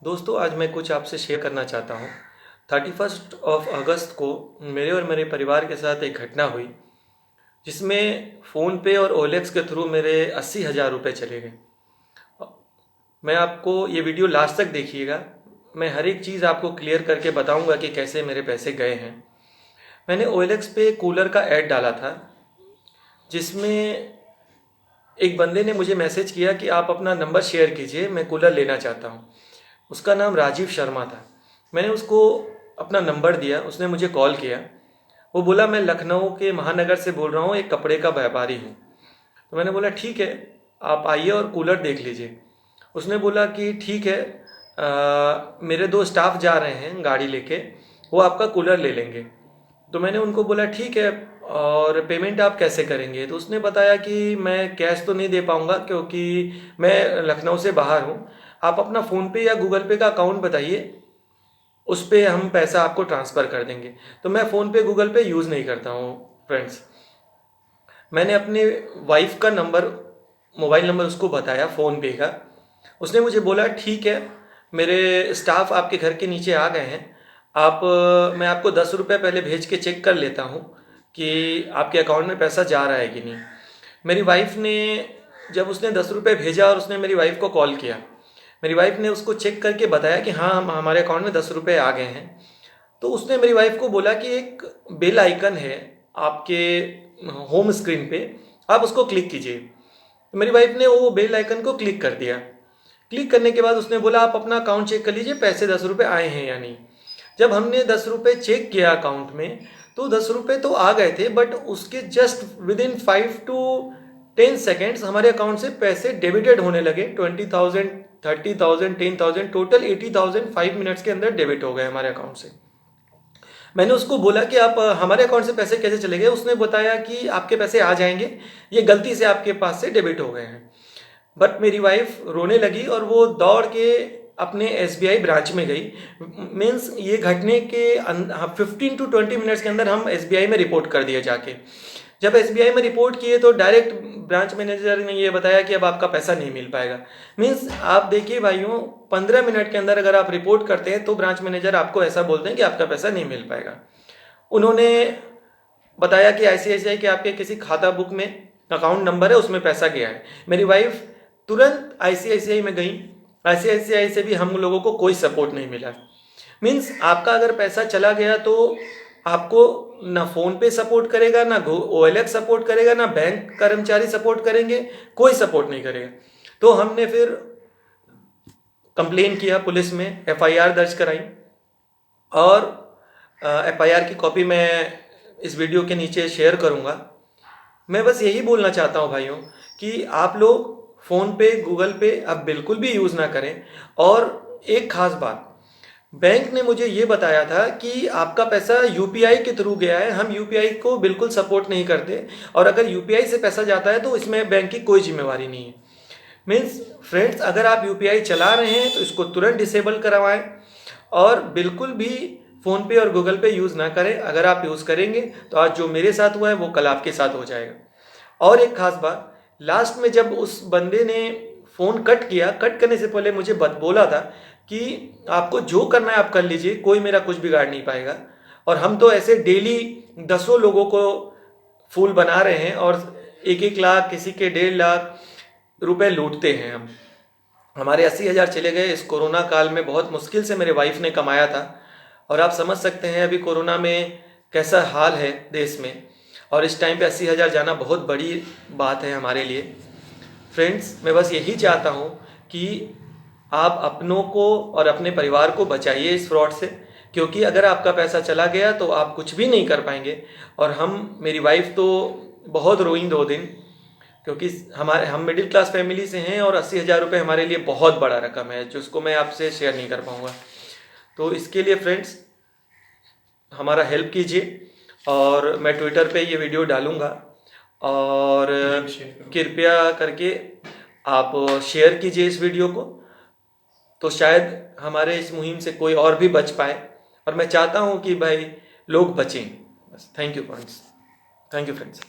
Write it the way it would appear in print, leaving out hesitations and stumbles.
दोस्तों, आज मैं कुछ आपसे शेयर करना चाहता हूँ। 31 अगस्त को मेरे और मेरे परिवार के साथ एक घटना हुई, जिसमें फ़ोनपे और ओएलएक्स के थ्रू मेरे 80,000 रुपये चले गए। मैं आपको ये वीडियो लास्ट तक देखिएगा। मैं हर एक चीज़ आपको क्लियर करके बताऊंगा कि कैसे मेरे पैसे गए हैं। मैंने ओएलएक्स पे कूलर का ऐड डाला था, जिसमें एक बंदे ने मुझे मैसेज किया कि आप अपना नंबर शेयर कीजिए, मैं कूलर लेना चाहता हूँ। उसका नाम राजीव शर्मा था। मैंने उसको अपना नंबर दिया, उसने मुझे कॉल किया। वो बोला मैं लखनऊ के महानगर से बोल रहा हूँ, एक कपड़े का व्यापारी हूँ। तो मैंने बोला ठीक है, आप आइए और कूलर देख लीजिए। उसने बोला कि ठीक है, मेरे दो स्टाफ जा रहे हैं गाड़ी लेके, वो आपका कूलर ले लेंगे। तो मैंने उनको बोला ठीक है, और पेमेंट आप कैसे करेंगे? तो उसने बताया कि मैं कैश तो नहीं दे पाऊँगा क्योंकि मैं लखनऊ से बाहर हूँ। आप अपना फ़ोनपे या गूगल पे का अकाउंट बताइए, उस पर हम पैसा आपको ट्रांसफ़र कर देंगे। तो मैं फ़ोनपे गूगल पे यूज़ नहीं करता हूँ फ्रेंड्स। मैंने अपने वाइफ का मोबाइल नंबर उसको बताया फ़ोनपे का। उसने मुझे बोला ठीक है, मेरे स्टाफ आपके घर के नीचे आ गए हैं, मैं आपको 10 रुपये पहले भेज के चेक कर लेता हूँ कि आपके अकाउंट में पैसा जा रहा है कि नहीं। मेरी वाइफ ने, जब उसने 10 रुपये भेजा और उसने मेरी वाइफ को कॉल किया, मेरी वाइफ ने उसको चेक करके बताया कि हाँ, हमारे अकाउंट में 10 रुपये आ गए हैं। तो उसने मेरी वाइफ को बोला कि एक बेल आइकन है आपके होम स्क्रीन पे, आप उसको क्लिक कीजिए। तो मेरी वाइफ ने वो बेल आइकन को क्लिक कर दिया। क्लिक करने के बाद उसने बोला आप अपना अकाउंट चेक कर लीजिए, पैसे 10 रुपये आए हैं या नहीं। जब हमने 10 रुपये चेक किया अकाउंट में, तो 10 रुपये तो आ गए थे, बट उसके just with in 5 to 10 seconds हमारे अकाउंट से पैसे डेबिटेड होने लगे। 20,000, 30,000, 10,000, टोटल 80,000 5 मिनट्स के अंदर डेबिट हो गए हमारे अकाउंट से। मैंने उसको बोला कि आप हमारे अकाउंट से पैसे कैसे चले गए? उसने बताया कि आपके पैसे आ जाएंगे, ये गलती से आपके पास से डेबिट हो गए हैं। बट मेरी वाइफ रोने लगी और वो दौड़ के अपने एसबीआई ब्रांच में गई। मीन्स ये घटने के 15 to 20 मिनट्स के अंदर हम एसबीआई में रिपोर्ट कर दिए जाके। जब एसबीआई में रिपोर्ट किए तो डायरेक्ट ब्रांच मैनेजर ने ये बताया कि अब आपका पैसा नहीं मिल पाएगा। मीन्स आप देखिए भाइयों, 15 मिनट के अंदर अगर आप रिपोर्ट करते हैं तो ब्रांच मैनेजर आपको ऐसा बोलते हैं कि आपका पैसा नहीं मिल पाएगा। उन्होंने बताया कि आईसीआईसीआई के आपके किसी खाता बुक में अकाउंट नंबर है, उसमें पैसा गया है। मेरी वाइफ तुरंत आईसीआईसीआई में गई। आईसीआईसीआई से भी हम लोगों को कोई सपोर्ट नहीं मिला। मीन्स आपका अगर पैसा चला गया तो आपको ना फ़ोन पे सपोर्ट करेगा, ना ओएलएक्स सपोर्ट करेगा, ना बैंक कर्मचारी सपोर्ट करेंगे, कोई सपोर्ट नहीं करेगा। तो हमने फिर कंप्लेन किया पुलिस में, एफआईआर दर्ज कराई, और एफआईआर की कॉपी मैं इस वीडियो के नीचे शेयर करूंगा। मैं बस यही बोलना चाहता हूं भाइयों कि आप लोग फ़ोन पे गूगल पे अब बिल्कुल भी यूज़ ना करें। और एक ख़ास बात, बैंक ने मुझे ये बताया था कि आपका पैसा यूपीआई के थ्रू गया है। हम यूपीआई को बिल्कुल सपोर्ट नहीं करते, और अगर यूपीआई से पैसा जाता है तो इसमें बैंक की कोई जिम्मेवारी नहीं है। मीन्स फ्रेंड्स, अगर आप यूपीआई चला रहे हैं तो इसको तुरंत डिसेबल करवाएं, और बिल्कुल भी फ़ोनपे और गूगल पे यूज़ ना करें। अगर आप यूज़ करेंगे तो आज जो मेरे साथ हुआ है वो कल आपके साथ हो जाएगा। और एक खास बात, लास्ट में जब उस बंदे ने फ़ोन कट किया, कट करने से पहले मुझे बोला था कि आपको जो करना है आप कर लीजिए, कोई मेरा कुछ बिगाड़ नहीं पाएगा। और हम तो ऐसे डेली दसों लोगों को फूल बना रहे हैं, और 1-1 लाख, किसी के 1.5 लाख रुपए लूटते हैं हम। हमारे 80,000 चले गए इस कोरोना काल में। बहुत मुश्किल से मेरे वाइफ ने कमाया था, और आप समझ सकते हैं अभी कोरोना में कैसा हाल है देश में, और इस टाइम पे 80,000 जाना बहुत बड़ी बात है हमारे लिए। फ्रेंड्स, मैं बस यही चाहता हूँ कि आप अपनों को और अपने परिवार को बचाइए इस फ्रॉड से, क्योंकि अगर आपका पैसा चला गया तो आप कुछ भी नहीं कर पाएंगे। और मेरी वाइफ तो बहुत रोई 2 दिन, क्योंकि हम मिडिल क्लास फैमिली से हैं, और 80,000 रुपये हमारे लिए बहुत बड़ा रकम है, जिसको मैं आपसे शेयर नहीं कर पाऊँगा। तो इसके लिए फ्रेंड्स हमारा हेल्प कीजिए, और मैं ट्विटर पे ये वीडियो डालूँगा, और कृपया करके आप शेयर कीजिए इस वीडियो को, तो शायद हमारे इस मुहिम से कोई और भी बच पाए। और मैं चाहता हूँ कि भाई लोग बचें। बस, थैंक यू फ्रेंड्स।